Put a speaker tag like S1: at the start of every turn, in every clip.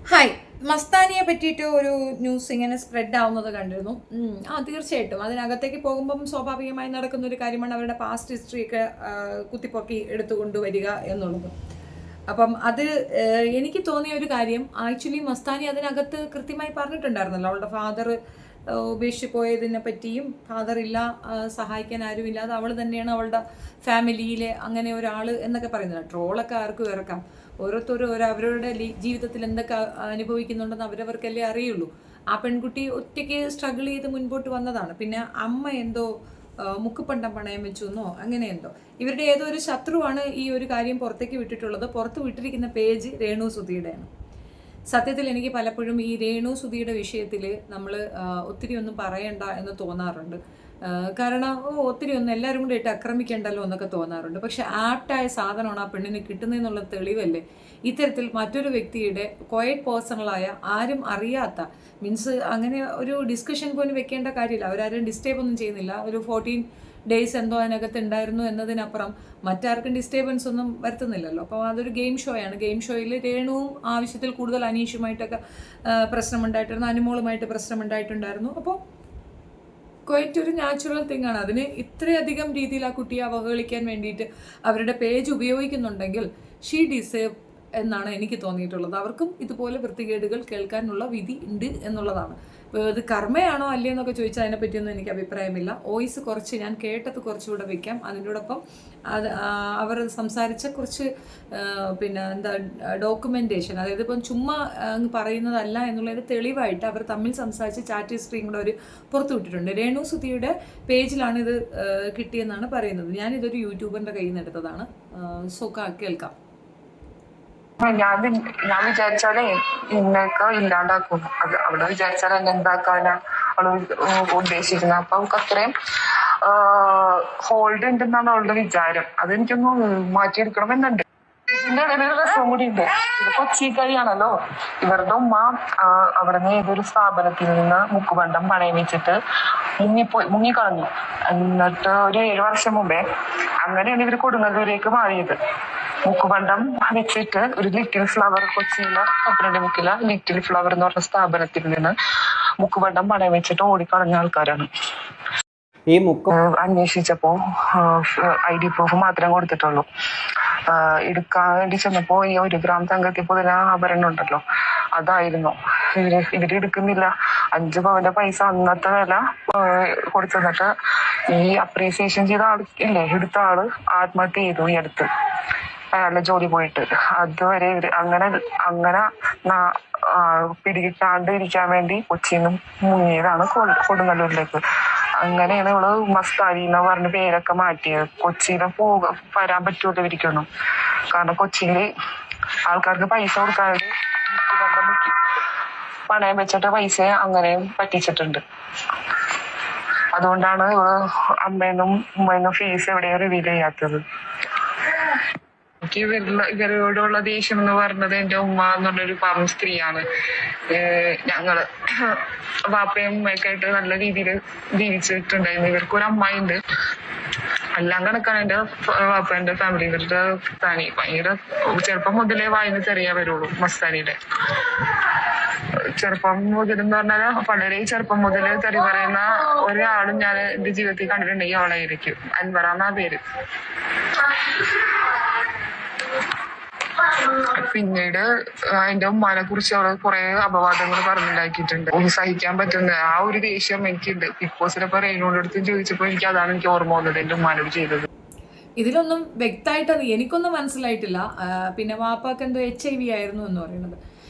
S1: Hi. മസ്താനിയെ പറ്റിയിട്ട് ഒരു news ഇങ്ങനെ സ്പ്രെഡ് ആവുന്നത് കണ്ടിരുന്നു. തീർച്ചയായിട്ടും അതിനകത്തേക്ക് പോകുമ്പം സ്വാഭാവികമായി നടക്കുന്ന ഒരു കാര്യമാണ് അവരുടെ പാസ്റ്റ് ഹിസ്റ്ററിയൊക്കെ കുത്തിപ്പൊക്കി എടുത്തുകൊണ്ട് വരിക എന്നുള്ളത്. അപ്പം അത് എനിക്ക് തോന്നിയ ഒരു കാര്യം, ആക്ച്വലി മസ്താനി അതിനകത്ത് കൃത്യമായി പറഞ്ഞിട്ടുണ്ടായിരുന്നല്ലോ അവളുടെ ഫാദർ ഉപേക്ഷിച്ച് പോയതിനെ പറ്റിയും, ഫാദർ ഇല്ല, സഹായിക്കാൻ ആരുമില്ലാതെ അവൾ തന്നെയാണ് അവളുടെ ഫാമിലിയിലെ അങ്ങനെ ഒരാൾ എന്നൊക്കെ പറയുന്നത്. ട്രോളൊക്കെ ആർക്കും ഇറക്കാം. ഓരോരുത്തരും അവരവരുടെ ജീവിതത്തിൽ എന്തൊക്കെ അനുഭവിക്കുന്നുണ്ടെന്ന് അവരവർക്കല്ലേ അറിയുള്ളൂ. ആ പെൺകുട്ടി ഒറ്റയ്ക്ക് സ്ട്രഗിൾ ചെയ്ത് മുൻപോട്ട് വന്നതാണ്. പിന്നെ അമ്മ എന്തോ മുക്കുപണ്ടം പണയം വെച്ചു എന്നോ അങ്ങനെ എന്തോ, ഇവരുടെ ഏതോ ഒരു ശത്രുവാണ് ഈ ഒരു കാര്യം പുറത്തേക്ക് വിട്ടിട്ടുള്ളത്. പുറത്ത് വിട്ടിരിക്കുന്ന പേജ് രേണു സുധിയുടെയാണ്. സത്യത്തിൽ എനിക്ക് പലപ്പോഴും ഈ രേണു സുധിയുടെ വിഷയത്തിൽ നമ്മൾ ഒത്തിരി ഒന്നും പറയണ്ട എന്ന് തോന്നാറുണ്ട്. കാരണം ഒത്തിരി ഒന്നും എല്ലാവരും കൂടെ ഇട്ട് ആക്രമിക്കേണ്ടല്ലോ എന്നൊക്കെ തോന്നാറുണ്ട്. പക്ഷെ ആപ്റ്റായ സാധനമാണ് ആ പെണ്ണിന് കിട്ടുന്നതെന്നുള്ള തെളിവല്ലേ ഇത്തരത്തിൽ മറ്റൊരു വ്യക്തിയുടെ ക്വയറ്റ് പേഴ്സണലായ, ആരും അറിയാത്ത, മീൻസ് അങ്ങനെ ഒരു ഡിസ്കഷൻ പോലും വെക്കേണ്ട കാര്യമില്ല. അവരാരും ഡിസ്റ്റർബ് ഒന്നും ചെയ്യുന്നില്ല. ഒരു 14 ഡേയ്സ് എന്തോ അതിനകത്ത് ഉണ്ടായിരുന്നു എന്നതിനപ്പുറം മറ്റാർക്കും ഡിസ്റ്റർബൻസ് ഒന്നും വരുത്തുന്നില്ലല്ലോ. അപ്പോൾ അതൊരു ഗെയിം ഷോയാണ്. ഗെയിം ഷോയിൽ രേണുവും ആവശ്യത്തിൽ കൂടുതൽ അനീഷുമായിട്ടൊക്കെ പ്രശ്നമുണ്ടായിട്ടായിരുന്നു, അനുമോളുമായിട്ട് പ്രശ്നമുണ്ടായിട്ടുണ്ടായിരുന്നു. അപ്പോൾ ക്വൈറ്റ് ഒരു നാച്ചുറൽ തിങ് ആണ്. അതിന് ഇത്രയധികം രീതിയിൽ ആ കുട്ടിയെ അവഹേളിക്കാൻ വേണ്ടിയിട്ട് അവരുടെ പേജ് ഉപയോഗിക്കുന്നുണ്ടെങ്കിൽ ഷീ ഡിസേർവ് എന്നാണ് എനിക്ക് തോന്നിയിട്ടുള്ളത്. അവർക്കും ഇതുപോലെ വൃത്തികേടുകൾ കേൾക്കാനുള്ള വിധി ഉണ്ട് എന്നുള്ളതാണ്. ഇത് കർമ്മയാണോ അല്ലേ എന്നൊക്കെ ചോദിച്ചാൽ അതിനെപ്പറ്റിയൊന്നും എനിക്ക് അഭിപ്രായമില്ല. വോയിസ് കുറച്ച് ഞാൻ കേട്ടത് കുറച്ചുകൂടെ വെക്കാം. അതിനോടൊപ്പം അവർ സംസാരിച്ച കുറച്ച് പിന്നെ എന്താ ഡോക്യുമെൻറ്റേഷൻ, അതായത് ഇപ്പം ചുമ്മാ പറയുന്നതല്ല എന്നുള്ളതിന് തെളിവായിട്ട് അവർ തമ്മിൽ സംസാരിച്ച് ചാറ്റ് ഹിസ്റ്ററിയും കൂടെ അവർ പുറത്തു വിട്ടിട്ടുണ്ട്. രേണു സുധിയുടെ പേജിലാണ് ഇത് കിട്ടിയെന്നാണ് പറയുന്നത്. ഞാനിതൊരു യൂട്യൂബറിൻ്റെ കയ്യിൽ നിന്ന് എടുത്തതാണ്. സോ കേൾക്കാം.
S2: ഞാൻ വിചാരിച്ചാലേ ഇന്നൊക്കെ ഇല്ലാണ്ടാക്കും. അത് അവിടെ വിചാരിച്ചാൽ എന്നെ എന്താക്കാനാ അവള് ഉദ്ദേശിക്കുന്നത്. അപ്പൊ അവൾക്ക് അത്രയും ഹോൾഡ് ഉണ്ടെന്നാണ് അവളുടെ വിചാരം. അതെനിക്കൊന്ന് മാറ്റിയെടുക്കണമെന്നുണ്ട്. ഇതിന്റെ ഇടയിൽ രസം കൂടി ഉണ്ട്. ഇത് കൊച്ചിക്കാരിയാണല്ലോ. ഇവരുടെ ഉമ്മ അവിടുന്ന് ഏതൊരു സ്ഥാപനത്തിൽ നിന്ന് മുക്കുബണ്ടം പണയം വെച്ചിട്ട് മുങ്ങിക്കളഞ്ഞു. എന്നിട്ട് ഒരു 7 വർഷം മുമ്പേ അങ്ങനെയാണ് ഇവർ കൊടുങ്ങല്ലൂരേക്ക് മാറിയത്. മുക്കുബണ്ടം വെച്ചിട്ട് ഒരു ലിറ്റിൽ ഫ്ലവർ, കൊച്ചിയിലെ പപ്പനയുടെ മുക്കില ലിറ്റിൽ ഫ്ലവർ എന്ന് പറഞ്ഞ സ്ഥാപനത്തിൽ നിന്ന് മുക്കുബണ്ടം പണയം വെച്ചിട്ട് ഓടിക്കളഞ്ഞ ആൾക്കാരാണ്. ഈ അന്വേഷിച്ചപ്പോ ID പ്രൂഫ് മാത്രമേ കൊടുത്തിട്ടുള്ളൂ. എടുക്കാൻ വേണ്ടി ചെന്നപ്പോ ഈ 1 ഗ്രാം തങ്കത്തിൽ പൊതിന ആഭരണം ഉണ്ടല്ലോ, അതായിരുന്നു. ഇവര് എടുക്കുന്നില്ല. 5 പവന്റെ പൈസ അന്നത്തെ വില കൊടുത്തിട്ട് ഈ അപ്രീസിയേഷൻ ചെയ്ത ആൾ ഇല്ലേ, എടുത്ത ആള് ആത്മഹത്യ ചെയ്തു ഈ അടുത്ത്, അയാളുടെ ജോലി പോയിട്ട്. അതുവരെ ഇവര് അങ്ങനെ പിടികിട്ടാണ്ട് ഇരിക്കാൻ വേണ്ടി കൊച്ചിയിൽ നിന്ന് മുങ്ങിയതാണ് കൊടുങ്ങല്ലൂരിലേക്ക്. അങ്ങനെയാണ് ഇവള് മസ്താനി എന്ന് പറഞ്ഞ പേരൊക്കെ മാറ്റിയത്. കൊച്ചിയിലെ വരാൻ പറ്റുമല്ലോ ഇരിക്കുന്നു. കാരണം കൊച്ചിയില് ആൾക്കാർക്ക് പൈസ കൊടുക്കാതെ പണയം വെച്ചിട്ട് പൈസ അങ്ങനെ പറ്റിച്ചിട്ടുണ്ട്. അതുകൊണ്ടാണ് ഇവള് അമ്മേന്നും ഉമ്മേന്നും ഫേസ് എവിടെയും റിവീൽ ചെയ്യാത്തത്. എനിക്ക് ഇവരോടുള്ള ദേഷ്യം എന്ന് പറഞ്ഞത് എന്റെ ഉമ്മ എന്ന് പറഞ്ഞൊരു പാവം സ്ത്രീയാണ്. ഞങ്ങള് വാപ്പയും ഉമ്മയൊക്കെ ആയിട്ട് നല്ല രീതിയിൽ ജീവിച്ചിട്ടുണ്ടായിരുന്നു. ഇവർക്കൊരു അമ്മായിണ്ട്. എല്ലാം കണക്കാണ് എന്റെ വാപ്പന്റെ ഫാമിലി. ഇവരുടെ തനി ഭയങ്കര ചെറുപ്പം മുതലേ വായിന്ന് ചെറിയ വരുള്ളൂ. മസ്താനിയുടെ ചെറുപ്പം മുതൽ എന്ന് പറഞ്ഞാല് വളരെ ചെറുപ്പം മുതൽ തെറി പറയുന്ന ഒരാളും ഞാൻ എന്റെ ജീവിതത്തിൽ കണ്ടിട്ടുണ്ടെങ്കിൽ അവളായിരിക്കും. അൻവറ എന്നാ പേര്. പിന്നീട് എന്റെ ഉമ്മാനെ കുറിച്ച് അവള് കുറെ അപവാദങ്ങൾ പറഞ്ഞുണ്ടാക്കിയിട്ടുണ്ട്. സഹിക്കാൻ പറ്റുന്ന ആ ഒരു ദേഷ്യം എനിക്കുണ്ട്. ബിഗ് ബോസിലൊക്കെ റെയിനോട് അടുത്ത് ചോദിച്ചപ്പോ എനിക്ക് ഓർമ്മ വന്നത് എന്റെ ഉമ്മാനോട് ചെയ്തത്.
S1: ഇതിലൊന്നും വ്യക്തമായിട്ട് എനിക്കൊന്നും മനസ്സിലായിട്ടില്ല. പിന്നെ വാപ്പാക്ക് എന്തോ HIV ആയിരുന്നു എന്ന് പറയുന്നത്.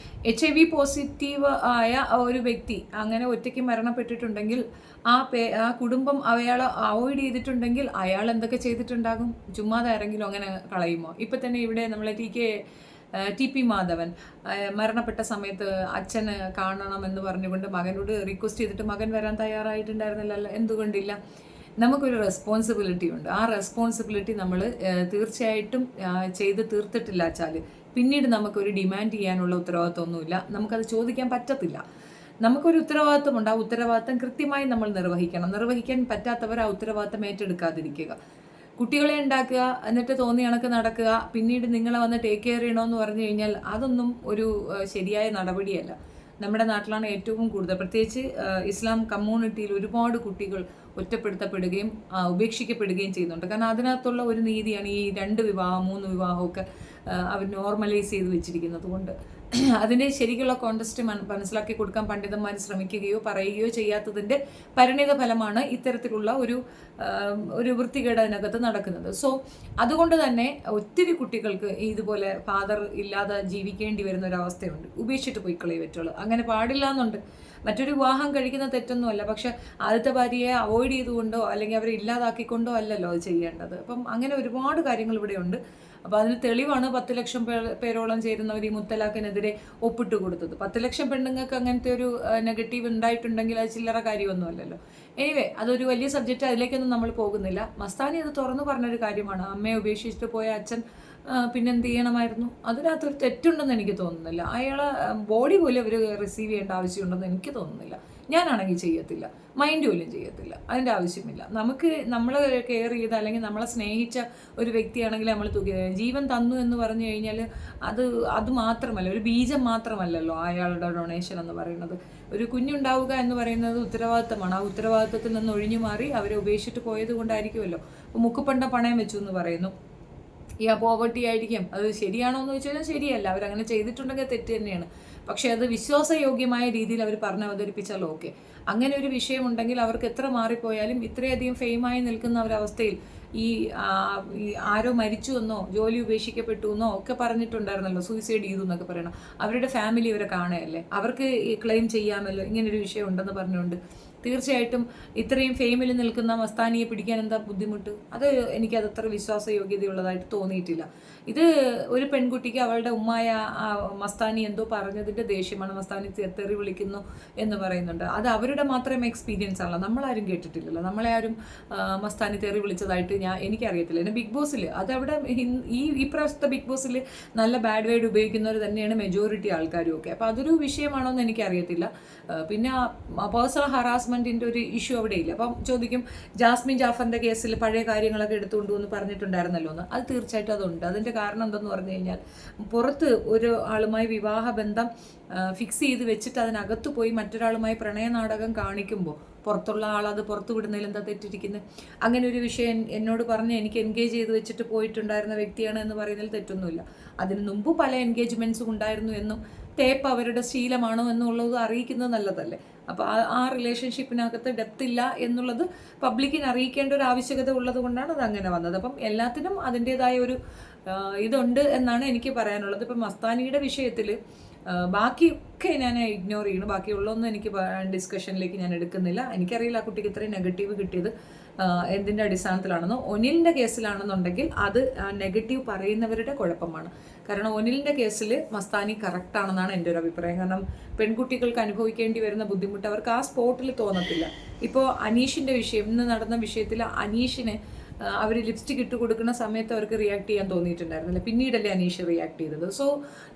S1: HIV പോസിറ്റീവ് ആയ ഒരു വ്യക്തി അങ്ങനെ ഒറ്റയ്ക്ക് മരണപ്പെട്ടിട്ടുണ്ടെങ്കിൽ ആ കുടുംബം അയാളെ അവോയ്ഡ് ചെയ്തിട്ടുണ്ടെങ്കിൽ അയാൾ എന്തൊക്കെ ചെയ്തിട്ടുണ്ടാകും? ചുമ്മാതെ ആരെങ്കിലും അങ്ങനെ കളയുമോ? ഇപ്പം തന്നെ ഇവിടെ നമ്മളെ TP മാധവൻ മരണപ്പെട്ട സമയത്ത് അച്ഛന് കാണണമെന്ന് പറഞ്ഞുകൊണ്ട് മകനോട് റിക്വസ്റ്റ് ചെയ്തിട്ട് മകൻ വരാൻ തയ്യാറായിട്ടുണ്ടായിരുന്നില്ലല്ലോ. എന്തുകൊണ്ടില്ല? നമുക്കൊരു റെസ്പോൺസിബിലിറ്റി ഉണ്ട്. ആ റെസ്പോൺസിബിലിറ്റി നമ്മൾ തീർച്ചയായിട്ടും ചെയ്ത് തീർത്തിട്ടില്ല വെച്ചാൽ പിന്നീട് നമുക്കൊരു ഡിമാൻഡ് ചെയ്യാനുള്ള ഉത്തരവാദിത്വമൊന്നുമില്ല. നമുക്കത് ചോദിക്കാൻ പറ്റത്തില്ല. നമുക്കൊരു ഉത്തരവാദിത്വമുണ്ട്. ആ ഉത്തരവാദിത്വം കൃത്യമായി നമ്മൾ നിർവഹിക്കണം. നിർവഹിക്കാൻ പറ്റാത്തവർ ആ ഉത്തരവാദിത്വം ഏറ്റെടുക്കാതിരിക്കുക. കുട്ടികളെ ഉണ്ടാക്കുക, എന്നിട്ട് തോന്നി കണക്ക് നടക്കുക, പിന്നീട് നിങ്ങളെ വന്ന് ടേക്ക് കെയർ ചെയ്യണമെന്ന് പറഞ്ഞു കഴിഞ്ഞാൽ അതൊന്നും ഒരു ശരിയായ നടപടിയല്ല. നമ്മുടെ നാട്ടിലാണ് ഏറ്റവും കൂടുതൽ, പ്രത്യേകിച്ച് ഇസ്ലാം കമ്മ്യൂണിറ്റിയിൽ ഒരുപാട് കുട്ടികൾ ഒറ്റപ്പെടുത്തപ്പെടുകയും ഉപേക്ഷിക്കപ്പെടുകയും ചെയ്യുന്നുണ്ട്. കാരണം അതിനകത്തുള്ള ഒരു നീതിയാണ് ഈ 2 വിവാഹം 3 വിവാഹമൊക്കെ അവർ നോർമലൈസ് ചെയ്ത് വെച്ചിരിക്കുന്നത് കൊണ്ട് അതിൻ്റെ ശരിക്കുള്ള കോണ്ടസ്റ്റ് മനസ്സിലാക്കി കൊടുക്കാൻ പണ്ഡിതന്മാർ ശ്രമിക്കുകയോ പറയുകയോ ചെയ്യാത്തതിൻ്റെ പരിണിത ഫലമാണ് ഇത്തരത്തിലുള്ള ഒരു വൃത്തികേട് അതിനകത്ത് നടക്കുന്നത്. സോ അതുകൊണ്ട് തന്നെ ഒത്തിരി കുട്ടികൾക്ക് ഇതുപോലെ ഫാദർ ഇല്ലാതെ ജീവിക്കേണ്ടി വരുന്ന ഒരു അവസ്ഥയുണ്ട്. ഉപേക്ഷിച്ചിട്ട് പോയി കളയെ പറ്റുള്ളൂ, അങ്ങനെ പാടില്ല എന്നുണ്ട്. മറ്റൊരു വിവാഹം കഴിക്കുന്ന തെറ്റൊന്നുമല്ല, പക്ഷെ ആദ്യത്തെ ഭാര്യയെ അവോയ്ഡ് ചെയ്തുകൊണ്ടോ അല്ലെങ്കിൽ അവരെ ഇല്ലാതാക്കിക്കൊണ്ടോ അല്ലല്ലോ അത് ചെയ്യേണ്ടത്. അപ്പം അങ്ങനെ ഒരുപാട് കാര്യങ്ങൾ ഇവിടെയുണ്ട്. അപ്പോൾ അതിന് തെളിവാണ് 10 ലക്ഷം പേരോളം ചേരുന്നവർ ഈ മുത്തലാഖിനെതിരെ ഒപ്പിട്ട് കൊടുത്തത്. 10 ലക്ഷം പെണ്ണുങ്ങൾക്ക് അങ്ങനത്തെ ഒരു നെഗറ്റീവ് ഉണ്ടായിട്ടുണ്ടെങ്കിൽ അത് ചില്ലറ കാര്യമൊന്നുമല്ലല്ലോ. എനിവേ, അതൊരു വലിയ സബ്ജക്റ്റ്, അതിലേക്കൊന്നും നമ്മൾ പോകുന്നില്ല. മസ്താനി അത് തുറന്നു പറഞ്ഞൊരു കാര്യമാണ്. അമ്മയെ ഉപേക്ഷിച്ചിട്ട് പോയ അച്ഛൻ പിന്നെന്ത് ചെയ്യണമായിരുന്നു? അതിനകത്തൊരു തെറ്റുണ്ടെന്ന് എനിക്ക് തോന്നുന്നില്ല. അയാളെ ബോഡി പോലും അവർ റിസീവ് ചെയ്യേണ്ട ആവശ്യമുണ്ടെന്ന് എനിക്ക് തോന്നുന്നില്ല. ഞാനാണെങ്കിൽ ചെയ്യത്തില്ല, മൈൻഡ് പോലും ചെയ്യത്തില്ല, അതിൻ്റെ ആവശ്യമില്ല. നമ്മളെ കെയർ ചെയ്ത അല്ലെങ്കിൽ നമ്മളെ സ്നേഹിച്ച ഒരു വ്യക്തിയാണെങ്കിൽ നമ്മൾ ജീവൻ തന്നു എന്ന് പറഞ്ഞു കഴിഞ്ഞാൽ അത് മാത്രമല്ല, ഒരു ബീജം മാത്രമല്ലല്ലോ അയാളുടെ ഡൊണേഷൻ എന്ന് പറയുന്നത്. ഒരു കുഞ്ഞുണ്ടാവുക എന്ന് പറയുന്നത് ഉത്തരവാദിത്തമാണ്. ആ ഉത്തരവാദിത്തത്തിൽ നിന്ന് ഒഴിഞ്ഞു മാറി അവരെ ഉപേക്ഷിച്ചിട്ട് പോയത് കൊണ്ടായിരിക്കുമല്ലോ. മുക്കുപണ്ട പണയം വെച്ചു എന്ന് പറയുന്നു. ഈ പോവർട്ടി ആയിരിക്കും. അത് ശരിയാണോ എന്ന് വെച്ച് കഴിഞ്ഞാൽ ശരിയല്ല, അവരങ്ങനെ ചെയ്തിട്ടുണ്ടെങ്കിൽ തെറ്റ് തന്നെയാണ്. പക്ഷേ അത് വിശ്വാസയോഗ്യമായ രീതിയിൽ അവർ പറഞ്ഞ് അവതരിപ്പിച്ചാൽ ഓക്കെ. അങ്ങനെ ഒരു വിഷയമുണ്ടെങ്കിൽ അവർക്ക് എത്ര മാറിപ്പോയാലും ഇത്രയധികം ഫെയിമായി നിൽക്കുന്ന ഒരവസ്ഥയിൽ ഈ ആരോ മരിച്ചു എന്നോ ജോലി ഉപേക്ഷിക്കപ്പെട്ടു എന്നോ ഒക്കെ പറഞ്ഞിട്ടുണ്ടായിരുന്നല്ലോ, സൂയിസൈഡ് ചെയ്തു എന്നൊക്കെ പറയണം. അവരുടെ ഫാമിലി ഇവരെ കാണുകയല്ലേ, അവർക്ക് ക്ലെയിം ചെയ്യാമല്ലോ ഇങ്ങനൊരു വിഷയം ഉണ്ടെന്ന് പറഞ്ഞുകൊണ്ട്. തീർച്ചയായിട്ടും ഇത്രയും ഫെയിമിൽ നിൽക്കുന്ന മസ്താനിയെ പിടിക്കാൻ എന്താ ബുദ്ധിമുട്ട്? എനിക്കത് അത്ര വിശ്വാസയോഗ്യതയുള്ളതായിട്ട് തോന്നിയിട്ടില്ല. ഇത് ഒരു പെൺകുട്ടിക്ക് അവളുടെ ഉമ്മായ മസ്താനി എന്തോ പറഞ്ഞതിൻ്റെ ദേഷ്യമാണ്, മസ്താനി തെറി വിളിക്കുന്നു എന്ന് പറയുന്നുണ്ട്. അത് അവരുടെ മാത്രം എക്സ്പീരിയൻസ് ആണല്ലോ, നമ്മളാരും കേട്ടിട്ടില്ലല്ലോ. നമ്മളെ ആരും മസ്താനി തെറി വിളിച്ചതായിട്ട് എനിക്കറിയത്തില്ല. പിന്നെ ബിഗ് ബോസിൽ അതവിടെ ഈ പ്രാവശ്യത്തെ ബിഗ് ബോസിൽ നല്ല ബാഡ് വേർഡ് ഉപയോഗിക്കുന്നവർ തന്നെയാണ് മെജോറിറ്റി ആൾക്കാരും ഒക്കെ. അപ്പോൾ അതൊരു വിഷയമാണോ എന്ന് എനിക്കറിയത്തില്ല. പിന്നെ പേഴ്സണൽ ഹറാസ്മെൻറ്റിൻ്റെ ഒരു ഇഷ്യൂ അവിടെ ഇല്ല. അപ്പം ചോദിക്കും, ജാസ്മിൻ ജാഫറിൻ്റെ കേസിൽ പഴയ കാര്യങ്ങളൊക്കെ എടുത്തുകൊണ്ടു എന്ന് പറഞ്ഞിട്ടുണ്ടായിരുന്നല്ലോ എന്ന്. അത് തീർച്ചയായിട്ടും അതുണ്ട്. അതിൻ്റെ കാരണം എന്തെന്ന് പറഞ്ഞു കഴിഞ്ഞാൽ, പുറത്ത് ഒരു ആളുമായി വിവാഹബന്ധം ഫിക്സ് ചെയ്ത് വെച്ചിട്ട് അതിനകത്ത് പോയി മറ്റൊരാളുമായി പ്രണയനാടകം കാണിക്കുമ്പോൾ പുറത്തുള്ള ആളത് പുറത്തു വിടുന്നതിൽ എന്താ തെറ്റിരിക്കുന്നത്? അങ്ങനെ ഒരു വിഷയം എന്നോട് പറഞ്ഞ് എനിക്ക് എൻഗേജ് ചെയ്ത് വെച്ചിട്ട് പോയിട്ടുണ്ടായിരുന്ന വ്യക്തിയാണ് എന്ന് പറയുന്നതിൽ തെറ്റൊന്നുമില്ല. അതിന് മുമ്പ് പല എൻഗേജ്മെൻറ്റ്സും ഉണ്ടായിരുന്നു എന്നും തേപ്പ് അവരുടെ ശീലമാണോ എന്നുള്ളത് അറിയിക്കുന്നത് നല്ലതല്ലേ. അപ്പോൾ ആ റിലേഷൻഷിപ്പിനകത്ത് ഡെപ്ത് ഇല്ല എന്നുള്ളത് പബ്ലിക്കിന് അറിയിക്കേണ്ട ഒരു ആവശ്യകത ഉള്ളത് കൊണ്ടാണ് അത് അങ്ങനെ വന്നത്. അപ്പം എല്ലാത്തിനും അതിൻ്റേതായ ഒരു ഇതുണ്ട് എന്നാണ് എനിക്ക് പറയാനുള്ളത്. ഇപ്പം മസ്താനിയുടെ വിഷയത്തിൽ ബാക്കിയൊക്കെ ഞാൻ ഇഗ്നോർ ചെയ്യണം. ബാക്കിയുള്ളതൊന്നും എനിക്ക് ഡിസ്കഷനിലേക്ക് ഞാൻ എടുക്കുന്നില്ല. എനിക്കറിയില്ല ആ കുട്ടിക്ക് ഇത്രയും നെഗറ്റീവ് കിട്ടിയത് എന്തിൻ്റെ അടിസ്ഥാനത്തിലാണെന്നോ. ഒനിലിൻ്റെ കേസിലാണെന്നുണ്ടെങ്കിൽ അത് നെഗറ്റീവ് പറയുന്നവരുടെ കുഴപ്പമാണ്. കാരണം ഒനിലിൻ്റെ കേസിൽ മസ്താനി കറക്റ്റാണെന്നാണ് എൻ്റെ ഒരു അഭിപ്രായം. കാരണം പെൺകുട്ടികൾക്ക് അനുഭവിക്കേണ്ടി വരുന്ന ബുദ്ധിമുട്ട് അവർക്ക് ആ സ്പോട്ടിൽ തോന്നത്തില്ല. ഇപ്പോൾ അനീഷിൻ്റെ വിഷയം, ഇന്ന് നടന്ന വിഷയത്തിൽ അനീഷിന് അവർ ലിപ്സ്റ്റിക് ഇട്ട് കൊടുക്കുന്ന സമയത്ത് അവർക്ക് റിയാക്ട് ചെയ്യാൻ തോന്നിയിട്ടുണ്ടായിരുന്നില്ല, പിന്നീടല്ലേ അനീഷ് റിയാക്ട് ചെയ്തത്. സോ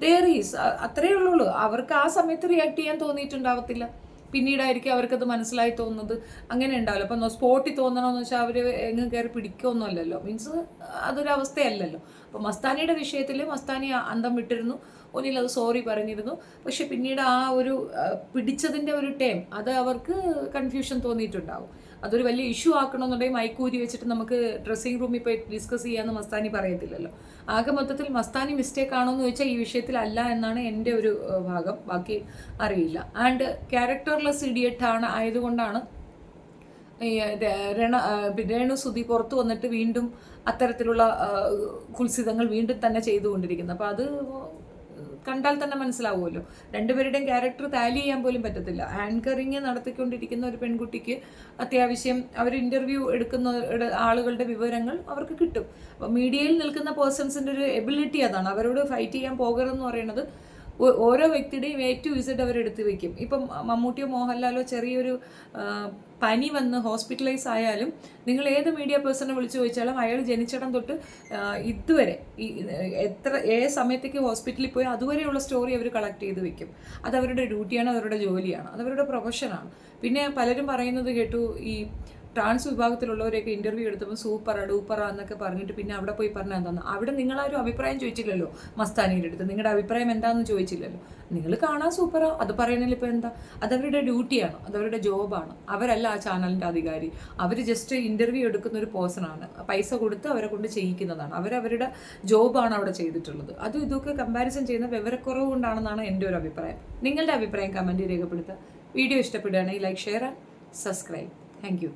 S1: ദെയർ ഈസ് അത്രയേ ഉള്ളൂ. അവർക്ക് ആ സമയത്ത് റിയാക്ട് ചെയ്യാൻ തോന്നിയിട്ടുണ്ടാവത്തില്ല, പിന്നീടായിരിക്കും അവർക്കത് മനസ്സിലായി തോന്നുന്നത്. അങ്ങനെ ഉണ്ടാവില്ല. അപ്പം സ്പോട്ടിൽ തോന്നണമെന്ന് വെച്ചാൽ അവർ എങ്ങും കയറി പിടിക്കുകയൊന്നുമല്ലല്ലോ, മീൻസ് അതൊരവസ്ഥയല്ലല്ലോ. അപ്പോൾ മസ്താനിയുടെ വിഷയത്തിൽ മസ്താനി അന്തം വിട്ടിരുന്നു, ഒന്നിൽ അത് സോറി പറഞ്ഞിരുന്നു. പക്ഷെ പിന്നീട് ആ ഒരു പിടിച്ചതിൻ്റെ ഒരു ടൈം അത് അവർക്ക് കൺഫ്യൂഷൻ തോന്നിയിട്ടുണ്ടാവും. അതൊരു വലിയ ഇഷ്യൂ ആക്കണമെന്നുണ്ടെങ്കിൽ മൈക്കൂരി വെച്ചിട്ട് നമുക്ക് ഡ്രസ്സിംഗ് റൂമിൽ പോയി ഡിസ്കസ് ചെയ്യാമെന്ന് മസ്താനി പറയത്തില്ലല്ലോ. ആകെ മൊത്തത്തിൽ മസ്താനി മിസ്റ്റേക്ക് ആണോ എന്ന് ചോദിച്ചാൽ ഈ വിഷയത്തിൽ അല്ല എന്നാണ് എൻ്റെ ഒരു ഭാഗം. ബാക്കി അറിയില്ല. ആൻഡ് ക്യാരക്ടർലെസ് ഇഡിയറ്റ് ആയതുകൊണ്ടാണ് രേണു സുധി പുറത്തു വന്നിട്ട് വീണ്ടും അത്തരത്തിലുള്ള കുൽസിതങ്ങൾ വീണ്ടും തന്നെ ചെയ്തുകൊണ്ടിരിക്കുന്നത്. അപ്പോൾ അത് കണ്ടാൽ തന്നെ മനസ്സിലാവുമല്ലോ. രണ്ടുപേരുടെയും ക്യാരക്ടർ ടാലി ചെയ്യാൻ പോലും പറ്റത്തില്ല. ആങ്കറിങ് നടത്തിക്കൊണ്ടിരിക്കുന്ന ഒരു പെൺകുട്ടിക്ക് അത്യാവശ്യം അവർ ഇൻ്റർവ്യൂ എടുക്കുന്ന ആളുകളുടെ വിവരങ്ങൾ അവർക്ക് കിട്ടും. അപ്പോൾ മീഡിയയിൽ നിൽക്കുന്ന പേഴ്സൺസിൻ്റെ ഒരു എബിലിറ്റി അതാണ്. അവരോട് ഫൈറ്റ് ചെയ്യാൻ പോകരുതെന്ന് പറയുന്നത് ഓരോ വ്യക്തിയുടെയും A to Z അവരെടുത്ത് വയ്ക്കും. ഇപ്പം മമ്മൂട്ടിയോ മോഹൻലാലോ ചെറിയൊരു പനി വന്ന് ഹോസ്പിറ്റലൈസ് ആയാലും നിങ്ങൾ ഏത് മീഡിയ പേഴ്സണെ വിളിച്ചു ചോദിച്ചാലും അയാൾ ജനിച്ചിടം തൊട്ട് ഇതുവരെ ഏത് സമയത്തേക്ക് ഹോസ്പിറ്റലിൽ പോയി അതുവരെയുള്ള സ്റ്റോറി അവർ കളക്ട് ചെയ്ത് വെക്കും. അതവരുടെ ഡ്യൂട്ടിയാണ്, അവരുടെ ജോലിയാണ്, അതവരുടെ പ്രൊഫഷനാണ്. പിന്നെ പലരും പറയുന്നത് കേട്ടു, ഈ ട്രാൻസ് വിഭാഗത്തിലുള്ളവരെയൊക്കെ ഇൻ്റർവ്യൂ എടുത്തപ്പോൾ സൂപ്പറാ ഡൂപ്പറാ എന്നൊക്കെ പറഞ്ഞിട്ട് പിന്നെ അവിടെ പോയി പറഞ്ഞാൽ എന്താന്ന്, അവിടെ നിങ്ങളാരും അഭിപ്രായം ചോദിച്ചില്ലല്ലോ. മസ്താനിയുടെ അടുത്ത് നിങ്ങളുടെ അഭിപ്രായം എന്താണെന്ന് ചോദിച്ചില്ലല്ലോ. നിങ്ങൾ കാണാൻ സൂപ്പറാ അത് പറയുന്നതിൽ ഇപ്പോൾ എന്താ? അതവരുടെ ഡ്യൂട്ടിയാണ്, അതവരുടെ ജോബാണ്. അവരല്ല ആ ചാനലിൻ്റെ അധികാരി. അവർ ജസ്റ്റ് ഇൻ്റർവ്യൂ എടുക്കുന്ന ഒരു പേഴ്സണാണ്. പൈസ കൊടുത്ത് അവരെ കൊണ്ട് ചെയ്യിക്കുന്നതാണ്. അവരവരുടെ ജോബാണ് അവിടെ ചെയ്തിട്ടുള്ളത്. അതും ഇതൊക്കെ കമ്പാരിസൺ ചെയ്യുന്ന വിവരക്കുറവ് കൊണ്ടാണെന്നാണ് എൻ്റെ ഒരു അഭിപ്രായം. നിങ്ങളുടെ അഭിപ്രായം കമൻറ്റ് രേഖപ്പെടുത്തുക. വീഡിയോ ഇഷ്ടപ്പെടുകയാണെങ്കിൽ like, share and subscribe. Thank you.